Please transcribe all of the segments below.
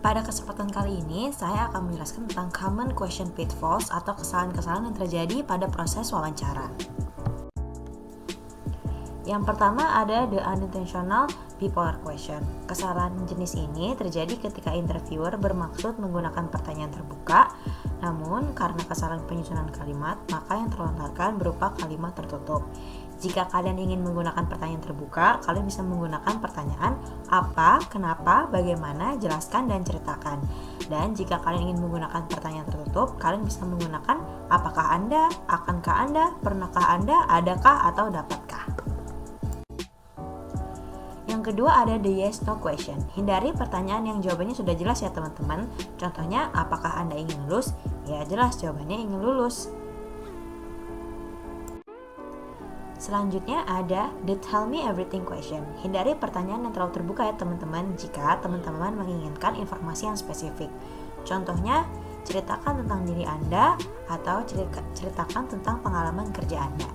Pada kesempatan kali ini, saya akan menjelaskan tentang common question pitfalls atau kesalahan-kesalahan yang terjadi pada proses wawancara. Yang pertama ada the unintentional bipolar question. Kesalahan jenis ini terjadi ketika interviewer bermaksud menggunakan pertanyaan terbuka, namun karena kesalahan penyusunan kalimat, maka yang terlontarkan berupa kalimat tertutup. Jika kalian ingin menggunakan pertanyaan terbuka, kalian bisa menggunakan pertanyaan apa, kenapa, bagaimana, jelaskan, dan ceritakan. Dan jika kalian ingin menggunakan pertanyaan tertutup, kalian bisa menggunakan apakah Anda, akankah Anda, pernahkah Anda, adakah, atau dapatkah. Yang kedua ada the yes no question. Hindari pertanyaan yang jawabannya sudah jelas ya teman-teman. Contohnya, apakah Anda ingin lulus? Ya jelas jawabannya ingin lulus. Selanjutnya ada the tell me everything question. Hindari pertanyaan yang terlalu terbuka ya teman-teman jika teman-teman menginginkan informasi yang spesifik. Contohnya, ceritakan tentang diri Anda atau ceritakan tentang pengalaman kerja Anda.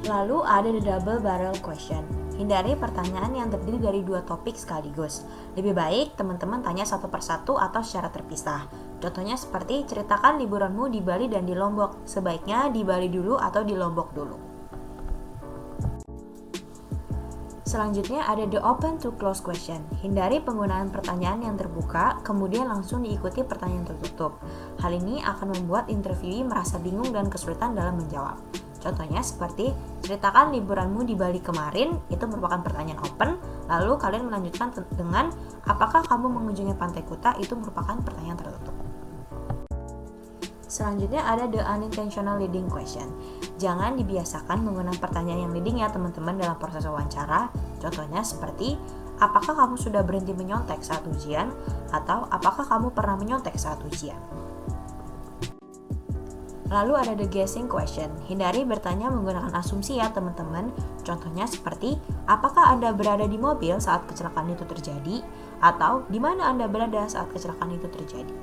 Lalu ada the double barrel question. Hindari pertanyaan yang terdiri dari dua topik sekaligus. Lebih baik teman-teman tanya satu persatu atau secara terpisah. Contohnya seperti ceritakan liburanmu di Bali dan di Lombok. Sebaiknya di Bali dulu atau di Lombok dulu. Selanjutnya ada the open to close question. Hindari penggunaan pertanyaan yang terbuka, kemudian langsung diikuti pertanyaan tertutup. Hal ini akan membuat interviewee merasa bingung dan kesulitan dalam menjawab. Contohnya seperti, ceritakan liburanmu di Bali kemarin, itu merupakan pertanyaan open, lalu kalian melanjutkan dengan, apakah kamu mengunjungi Pantai Kuta, itu merupakan pertanyaan tertutup. Selanjutnya ada the unintentional leading question. Jangan dibiasakan menggunakan pertanyaan yang leading ya teman-teman dalam proses wawancara. Contohnya seperti, apakah kamu sudah berhenti menyontek saat ujian? Atau apakah kamu pernah menyontek saat ujian? Lalu ada the guessing question. Hindari bertanya menggunakan asumsi ya teman-teman. Contohnya seperti, apakah Anda berada di mobil saat kecelakaan itu terjadi? Atau di mana Anda berada saat kecelakaan itu terjadi?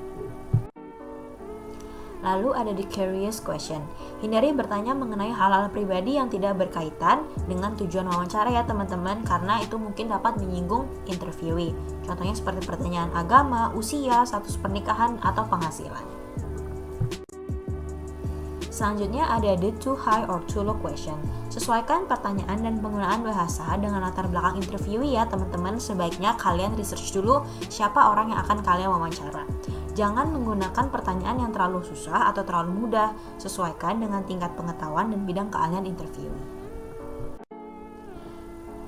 Lalu ada the curious question. Hindari bertanya mengenai hal-hal pribadi yang tidak berkaitan dengan tujuan wawancara ya teman-teman, karena itu mungkin dapat menyinggung interviewee. Contohnya seperti pertanyaan agama, usia, status pernikahan, atau penghasilan. Selanjutnya ada the too high or too low question. Sesuaikan pertanyaan dan penggunaan bahasa dengan latar belakang interviewee ya teman-teman. Sebaiknya kalian research dulu siapa orang yang akan kalian wawancara. Jangan menggunakan pertanyaan yang terlalu susah atau terlalu mudah. Sesuaikan dengan tingkat pengetahuan dan bidang keahlian interviewee.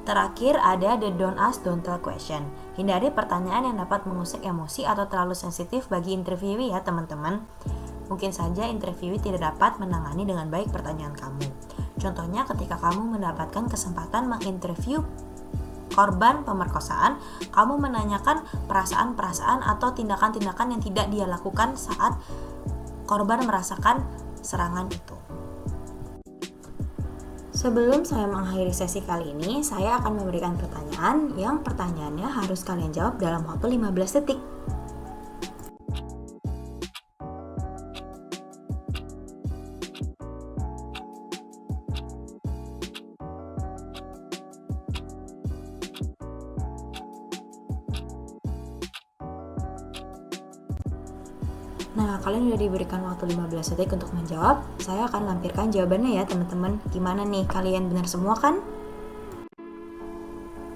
Terakhir ada the don't ask, don't tell question. Hindari pertanyaan yang dapat mengusik emosi atau terlalu sensitif bagi interviewee ya teman-teman. Mungkin saja interviewee tidak dapat menangani dengan baik pertanyaan kamu. Contohnya ketika kamu mendapatkan kesempatan menginterview korban pemerkosaan, kamu menanyakan perasaan-perasaan atau tindakan-tindakan yang tidak dia lakukan saat korban merasakan serangan itu. Sebelum saya mengakhiri sesi kali ini, saya akan memberikan pertanyaan yang pertanyaannya harus kalian jawab dalam waktu 15 detik. Nah, kalian sudah diberikan waktu 15 detik untuk menjawab. Saya akan lampirkan jawabannya ya teman-teman. Gimana nih, kalian benar semua kan?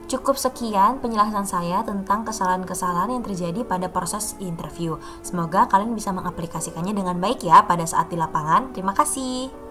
Cukup sekian penjelasan saya tentang kesalahan-kesalahan yang terjadi pada proses interview. Semoga kalian bisa mengaplikasikannya dengan baik ya pada saat di lapangan. Terima kasih.